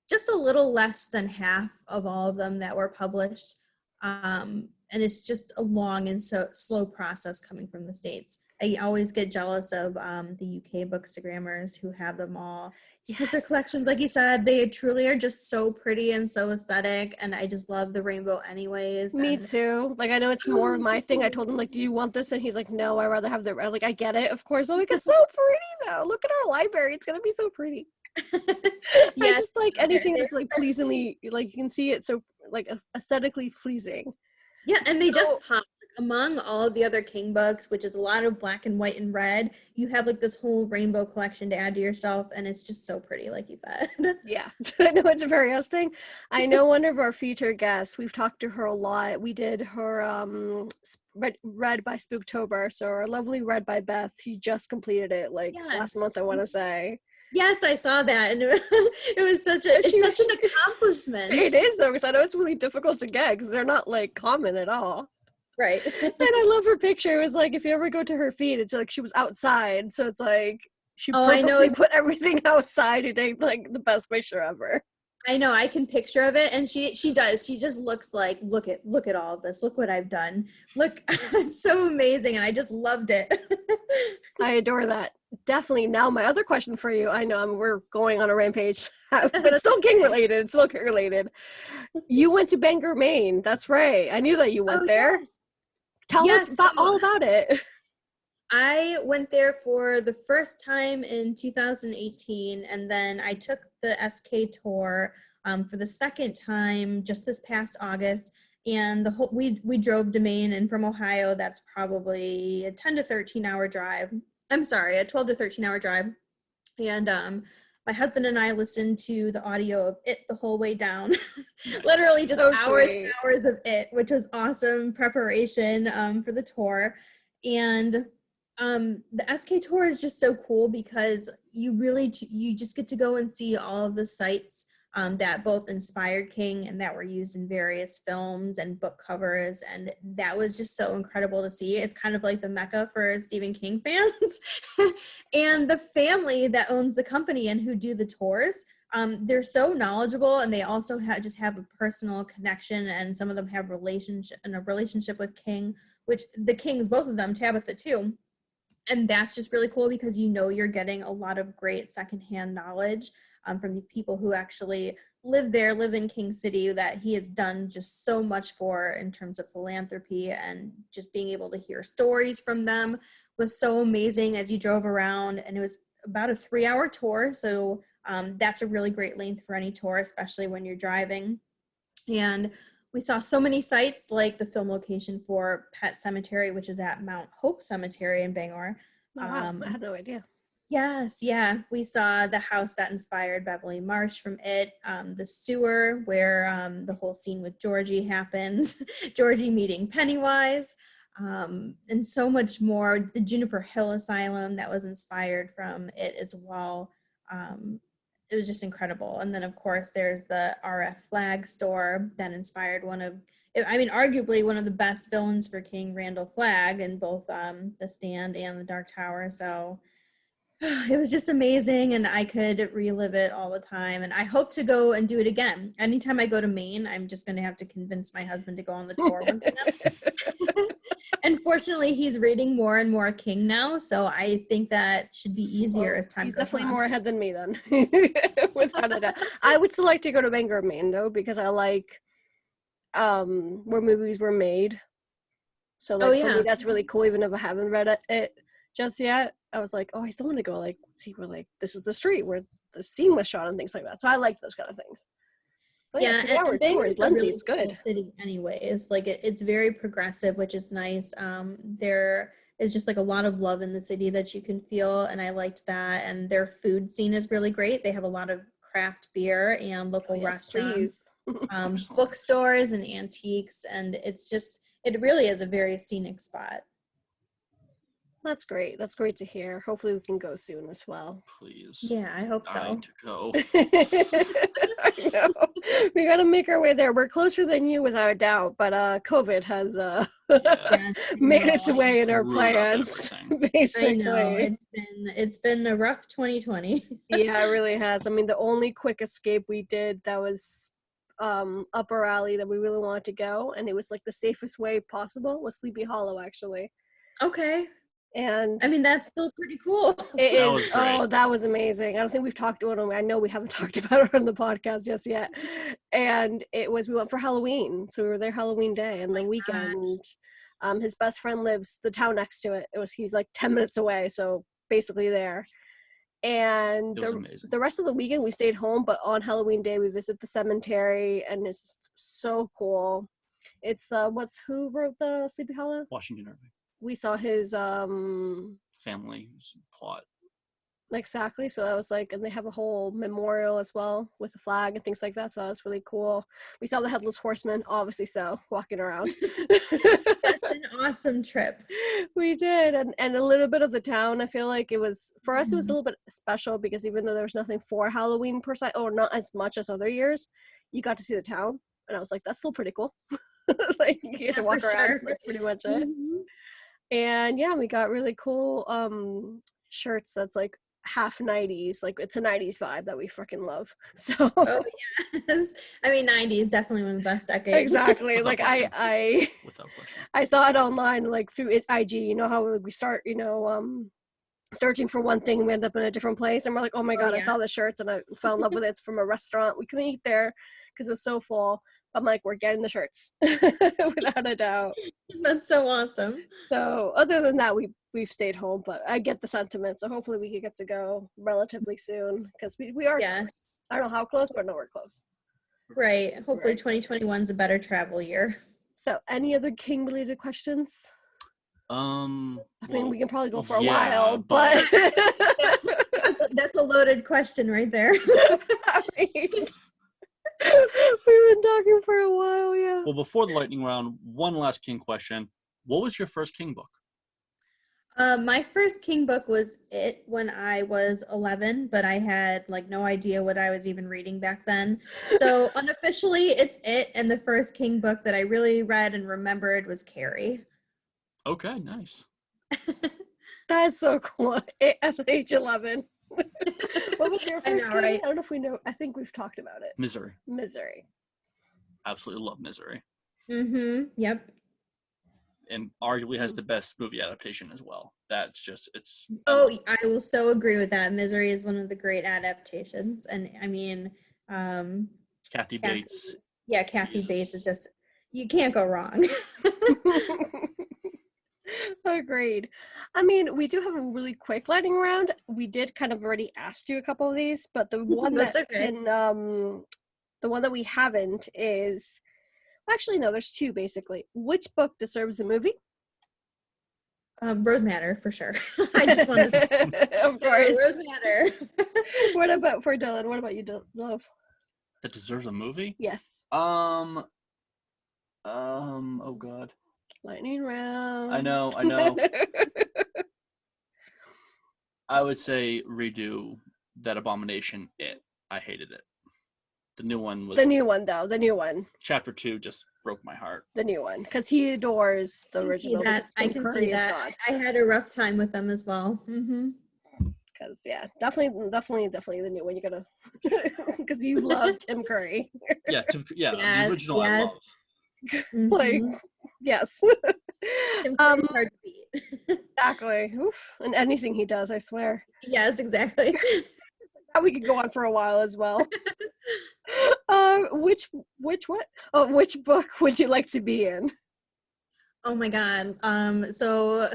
just a little less than half of all of them that were published. And it's just a long and slow process coming from the States. I always get jealous of the UK bookstagrammers who have them all. Because their collections, like you said, they truly are just so pretty and so aesthetic, and I just love the rainbow anyways. Me too. Like, I know it's more of my thing. I told him, like, do you want this? And he's like, no, I'd rather have the red. Like, I get it, of course. I'm like, it's so pretty though. Look at our library. It's gonna be so pretty. Yes. I just like anything that's like pleasingly, like you can see it so like aesthetically pleasing. Yeah, and they just pop. Among all of the other King books, which is a lot of black and white and red, you have like this whole rainbow collection to add to yourself, and it's just so pretty, like you said. Yeah, I know it's a very us thing. I know one of our featured guests, we've talked to her a lot. We did her read by Spooktober, so our lovely Read by Beth, she just completed it last month, I want to say. Yes, I saw that, and it was such an accomplishment. It is though, because I know it's really difficult to get because they're not like common at all. Right. And I love her picture. It was like, if you ever go to her feed, it's like she was outside. So it's like she purposely put everything outside to take like the best picture ever. I know, I can picture of it, and she does. She just looks like, look at all of this. Look what I've done. Look, it's so amazing, and I just loved it. I adore that. Definitely. Now, my other question for you, I know we're going on a rampage, but it's still King related. It's still King related. You went to Bangor, Maine. That's right. I knew that you went there. Yes. Tell us all about it. I went there for the first time in 2018, and then I took the SK tour for the second time just this past August. And we drove to Maine, and from Ohio, that's probably a 10 to 13 hour drive. I'm sorry, a 12 to 13 hour drive. And my husband and I listened to the audio of it the whole way down. Nice. Literally just So hours sweet. and hours of it, which was awesome preparation for the tour. And the SK tour is just so cool because you really you just get to go and see all of the sites that both inspired King and that were used in various films and book covers. And that was just so incredible to see. It's kind of like the Mecca for Stephen King fans. And the family that owns the company and who do the tours, they're so knowledgeable, and they also just have a personal connection, and some of them have a relationship with King, which the Kings, both of them, Tabitha too. And that's just really cool because you're getting a lot of great secondhand knowledge from these people who actually live in King City, that he has done just so much for in terms of philanthropy, and just being able to hear stories from them was so amazing as you drove around. And it was about a 3-hour tour. So that's a really great length for any tour, especially when you're driving. And we saw so many sites, like the film location for Pet Cemetery, which is at Mount Hope Cemetery in Bangor. Oh, wow. I had no idea. Yes, yeah. We saw the house that inspired Beverly Marsh from It, the sewer where the whole scene with Georgie happened, Georgie meeting Pennywise, and so much more. The Juniper Hill Asylum that was inspired from It as well. It was just incredible. And then, of course, there's the RF Flag store that inspired arguably one of the best villains for King, Randall Flagg, in both The Stand and The Dark Tower. So it was just amazing, and I could relive it all the time. And I hope to go and do it again. Anytime I go to Maine, I'm just going to have to convince my husband to go on the tour once again. And fortunately, he's reading more and more King now, so I think that should be easier as time goes on. He's definitely more ahead than me then, without a doubt. I would still like to go to Bangor, Maine, though, because I like where movies were made. So, like, for me, that's really cool, even if I haven't read it just yet. I was like, oh, I still want to go, like, see where, like, this is the street where the scene was shot and things like that. So I like those kind of things. But yeah, and Bangor's a really it's good. cool city anyways. Like, it's very progressive, which is nice. There is just, like, a lot of love in the city that you can feel, and I liked that. And their food scene is really great. They have a lot of craft beer and local restaurants, bookstores and antiques, and it really is a very scenic spot. That's great. That's great to hear. Hopefully we can go soon as well. Please. Yeah, I hope so. To go. I know. We got to make our way there. We're closer than you without a doubt, but COVID has made its way in our plans. Basically. I know. It's been a rough 2020. Yeah, it really has. I mean, the only quick escape we did that was up our alley that we really wanted to go, and it was like the safest way possible, was Sleepy Hollow, actually. Okay. And I mean, that's still pretty cool. It is. Oh, that was amazing. I don't think we've talked about it. I know we haven't talked about it on the podcast just yet. And we went for Halloween. So we were there Halloween day and the weekend. His best friend lives the town next to it. He's like 10 minutes away. So basically there. And the rest of the weekend we stayed home, but on Halloween day we visit the cemetery, and it's so cool. It's who wrote the Sleepy Hollow? Washington Irving. We saw his family plot. Exactly. So that was like, and they have a whole memorial as well with a flag and things like that. So that was really cool. We saw the Headless Horseman, obviously, so walking around. That's an awesome trip. We did, and a little bit of the town. I feel like it was, for us, it was a little bit special because even though there was nothing for Halloween per se, or not as much as other years, you got to see the town, and I was like, that's still pretty cool. Like you get to walk around. Sure. That's pretty much it. Mm-hmm. And yeah, we got really cool shirts that's like half 90s. Like it's a 90s vibe that we freaking love. So oh yes. I mean 90s definitely one of the best decades. Exactly. Like I saw it online, like through IG, you know how we start, searching for one thing, we end up in a different place, and we're like, oh my god, I saw the shirts and I fell in love with it. It's from a restaurant. We couldn't eat there because it was so full. I'm like, we're getting the shirts without a doubt. That's so awesome. So other than that, we've stayed home, but I get the sentiment. So hopefully we can get to go relatively soon because we are close. I don't know how close, but I know we're close. Right. Hopefully 2021 is a better travel year. So any other King related questions? I mean, well, we can probably go for a yeah, while, but That's a loaded question right there. I mean, we've been talking for a while, yeah. well, before the lightning round, one last King question. What was your first King book? My first King book was It when I was 11, but I had like no idea what I was even reading back then. So unofficially, it's It, and the first King book that I really read and remembered was Carrie. Okay, nice. That's so cool. At age 11. What was your I first know, King? right? I don't know if we know. I think we've talked about it. Misery. Misery. Absolutely love Misery. Mm-hmm. Yep. And arguably has the best movie adaptation as well. That's just, it's... Oh, I will so agree with that. Misery is one of the great adaptations. And I mean, Kathy Bates. Yeah, Kathy Bates is just, you can't go wrong. Agreed. I mean, we do have a really quick lightning round. We did kind of already ask you a couple of these, but the one That's that okay. the one that we haven't is, actually no, there's two basically. Which book deserves a movie? Rose Matter for sure. I just want to of course. Rose Matter. What about for Dylan? What about you, Love? That deserves a movie? Yes. Oh god. Lightning round. I know. I would say redo that Abomination It. I hated it. The new one was... The new one, though. The new one. Chapter 2 just broke my heart. The new one. Because he adores the original. I can see that. I had a rough time with them as well. Mm-hmm. Because, yeah, definitely the new one. You gotta... Because you love Tim Curry. Yeah, yes, the original I love. Mm-hmm. Like, yes. Tim Curry's hard to beat. Exactly. Oof. And anything he does, I swear. Yes, exactly. We could go on for a while as well. Which what? Oh, which book would you like to be in? Oh my god. So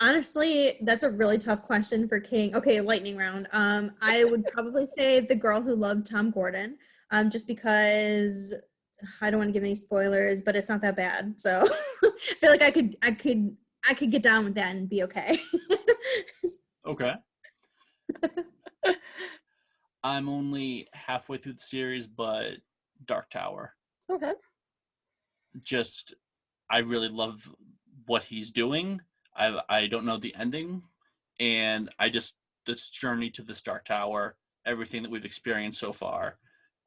honestly, that's a really tough question for King. Okay, lightning round. I would probably say The Girl Who Loved Tom Gordon. Just because I don't want to give any spoilers, but it's not that bad. So I feel like I could get down with that and be okay. Okay. I'm only halfway through the series, but Dark Tower. Okay. Just, I really love what he's doing. I don't know the ending, and this journey to this Dark Tower, everything that we've experienced so far,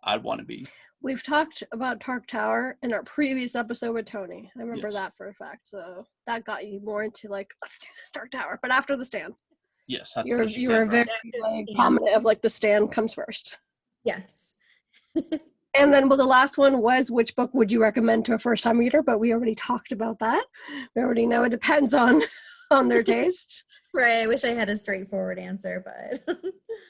I'd want to be. We've talked about Dark Tower in our previous episode with Tony. I remember Yes. that for a fact. So that got you more into like, let's do this Dark Tower. But after the stand. Yes, you were very like, prominent of like the stand comes first. Yes. And then, well, the last one was, which book would you recommend to a first-time reader? But we already talked about that. We already know it depends on their taste. Right. I wish I had a straightforward answer, but...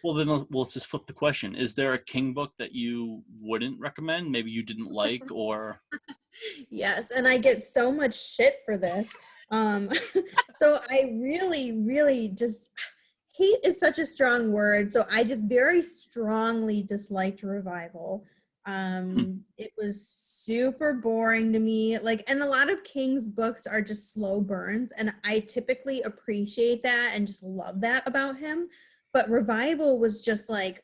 Well, then let's just flip the question. Is there a King book that you wouldn't recommend? Maybe you didn't like, or... Yes, and I get so much shit for this. So I really, really just... Hate is such a strong word, so I just very strongly disliked Revival. It was super boring to me. Like, and a lot of King's books are just slow burns, and I typically appreciate that and just love that about him. But Revival was just like,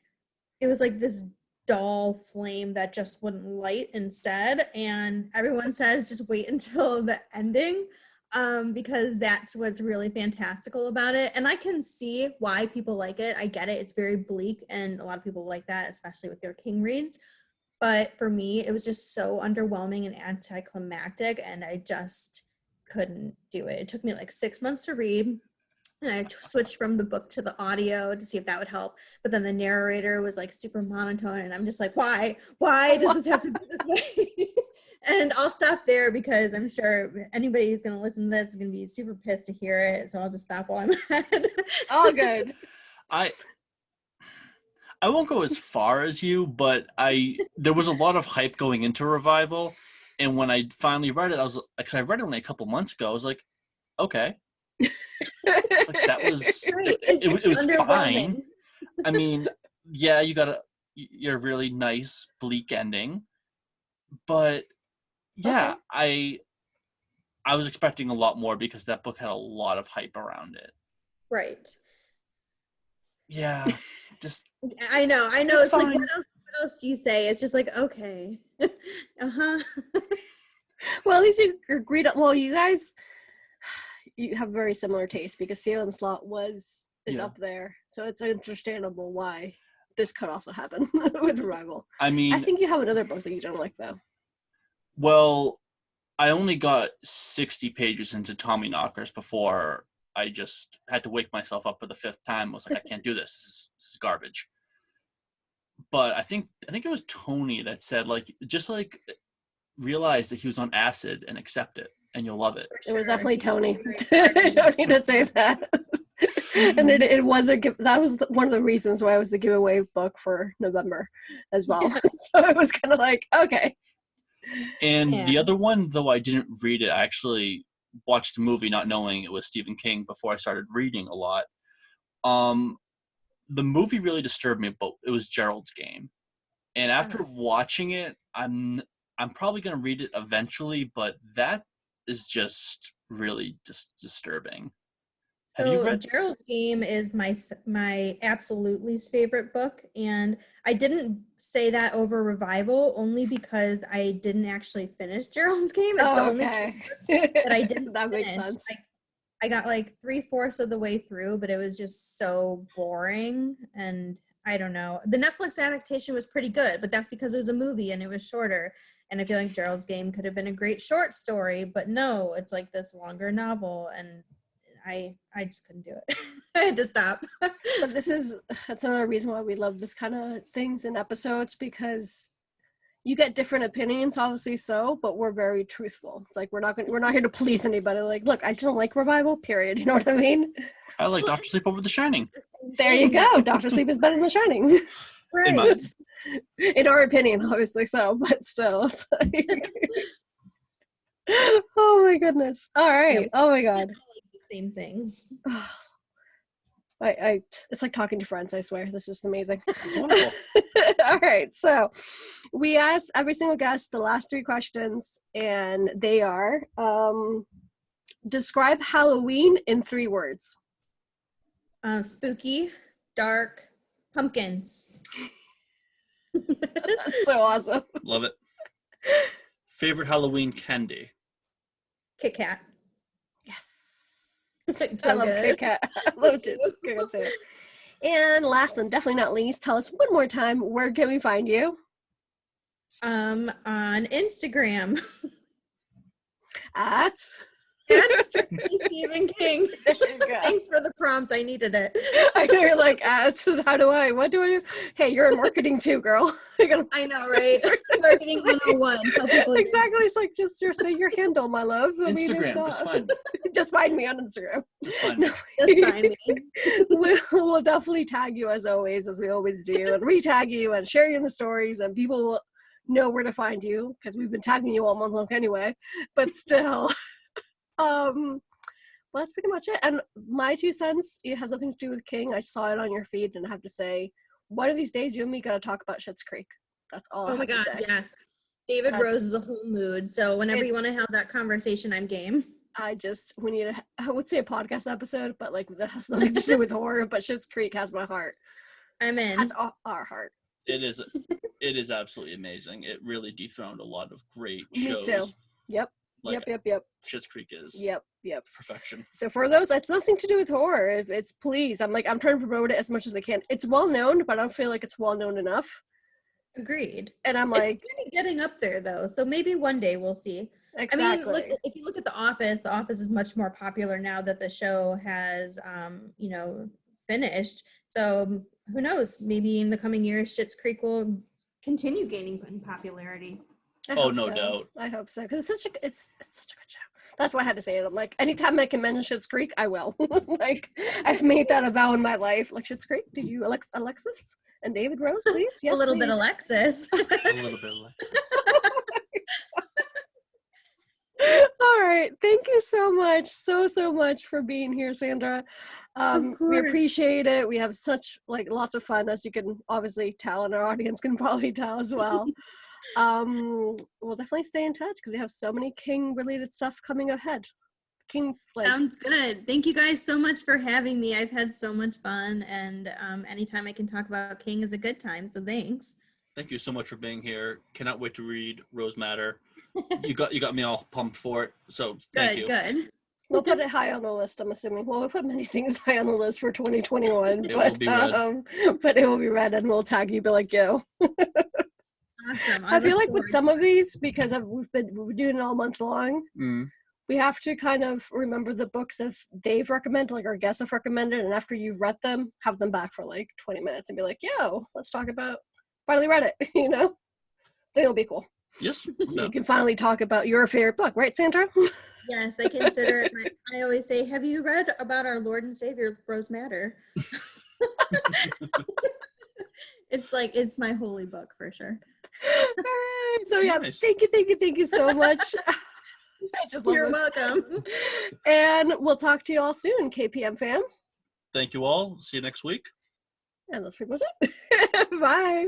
it was like this dull flame that just wouldn't light instead. And everyone says just wait until the ending, because that's what's really fantastical about it. And I can see why people like it. I get it. It's very bleak, and a lot of people like that, especially with their King reads. But for me, it was just so underwhelming and anticlimactic, and I just couldn't do it. It took me like 6 months to read, and I switched from the book to the audio to see if that would help. But then the narrator was like super monotone, and I'm just like, why? Why does this have to be this way? And I'll stop there because I'm sure anybody who's going to listen to this is going to be super pissed to hear it. So I'll just stop while I'm ahead. All good. I won't go as far as you, but there was a lot of hype going into Revival, and when I finally read it, because I read it only a couple months ago, I was like, okay, like, that was it was fine. I mean, yeah, you got your really nice bleak ending, but yeah, okay. I was expecting a lot more because that book had a lot of hype around it. Right. Yeah, just I know. it's It's fine. like, what else do you say? It's just like, okay. Uh-huh. Well, at least you agreed. Well, you guys, you have very similar taste because Salem's Lot is up there, so it's understandable why this could also happen with Revival. I mean, I think you have another book that you don't like, though. Well, I only got 60 pages into Tommy Knockers before I just had to wake myself up for the 5th time. I was like, I can't do this. This is garbage. But I think it was Tony that said, like, just like realize that he was on acid and accept it, and you'll love it. It was definitely Tony. Tony did say that. And it was that was one of the reasons why it was the giveaway book for November as well. So it was kind of like, okay. And the other one, though I didn't read it, I actually watched the movie not knowing it was Stephen King before I started reading a lot. The movie really disturbed me, but it was Gerald's Game. And after watching it, I'm probably going to read it eventually, but that is just really just disturbing. Have you read Gerald's Game is my absolute least favorite book, and I didn't say that over Revival only because I didn't actually finish Gerald's Game. It's the only book that I didn't that finish. Makes sense. I got like 3/4 of the way through, but it was just so boring, and I don't know. The Netflix adaptation was pretty good, but that's because it was a movie and it was shorter. And I feel like Gerald's Game could have been a great short story, but no, it's like this longer novel, and I just couldn't do it. I had to stop. But that's another reason why we love this kind of things in episodes, because you get different opinions, obviously but we're very truthful. It's like we're not here to please anybody. Like, look, I just don't like Revival, period. You know what I mean? I like Dr. Sleep over The Shining. There you go. Dr. Sleep is better than The Shining. Right. In our opinion, obviously but still, it's like oh my goodness. All right. Yeah, oh my god. The same things. It's like talking to friends, I swear. This is amazing. It's wonderful. All right. So we asked every single guest the last 3 questions, and they are describe Halloween in 3 words. Spooky, dark, pumpkins. That's so awesome. Love it. Favorite Halloween candy? Kit Kat. Yes. So I love good. Kit Kat. I love it. Good too. And last and definitely not least, tell us one more time, where can we find you? On Instagram. At Strictly Stephen King. Thanks for the prompt. I needed it. I know you're like, what do I do? Hey, you're in marketing too, girl. I know, right? Marketing 101. Tell people exactly. It's like, just say your handle, my love. Instagram, just find me. Just find me on Instagram. Just find me. Just find me. We'll definitely tag you as always, as we always do, and re-tag you and share you in the stories, and people will know where to find you, because we've been tagging you all month long anyway, but still. Well, that's pretty much it. And my 2 cents, it has nothing to do with King. I saw it on your feed, and I have to say, one of these days, you and me gotta talk about Schitt's Creek. That's all. Oh my god, yes. David Rose is a whole mood. So whenever you want to have that conversation, I'm game. We need I would say a podcast episode, but like that has nothing to do with horror. But Schitt's Creek has my heart. I'm in. Has our heart. It is absolutely amazing. It really dethroned a lot of great shows. Me too. Yep. Like, Yep. Schitt's Creek is Yep. perfection. So for those, it's nothing to do with horror. If it's please, I'm trying to promote it as much as I can. It's well known, but I don't feel like it's well known enough. Agreed. And I'm like, it's kind of getting up there though. So maybe one day we'll see. Exactly. I mean, if you look at The Office is much more popular now that the show has, finished. So who knows? Maybe in the coming years, Schitt's Creek will continue gaining in popularity. No doubt. I hope so, because it's such a good show. That's why I had to say it. I'm like, anytime I can mention Schitt's Creek, I will. Like, I've made that a vow in my life. Like, Schitt's Creek, did you Alexis and David Rose, please? Yes, a little bit please. Alexis. A little bit Alexis. All right. Thank you so much for being here, Sandra. We appreciate it. We have such lots of fun, as you can obviously tell, and our audience can probably tell as well. We'll definitely stay in touch because we have so many King related stuff coming ahead. King, like, sounds good. Thank you guys so much for having me. I've had so much fun, and anytime I can talk about King is a good time. So thanks. Thank you so much for being here. Cannot wait to read Rose Madder. You got me all pumped for it. So thank you. Good. We'll put it high on the list, I'm assuming. Well, we'll put many things high on the list for 2021. It will be read. But it will be read, and we'll tag you, be like, yo. Awesome. I feel like with some of these, because we're doing it all month long, we have to kind of remember the books if they've recommended, like our guests have recommended, and after you've read them, have them back for like 20 minutes and be like, yo, let's talk about, finally read it, you know? I think it'll be cool. Yes. So you can finally talk about your favorite book, right, Sandra? Yes, I consider it. I always say, have you read about our Lord and Savior, Rose Madder? It's my holy book for sure. All right. So yeah, Nice. thank you so much. I just love You're this. welcome. And we'll talk to you all soon, KPM fam. Thank you all. See you next week. And that's pretty much it. Bye.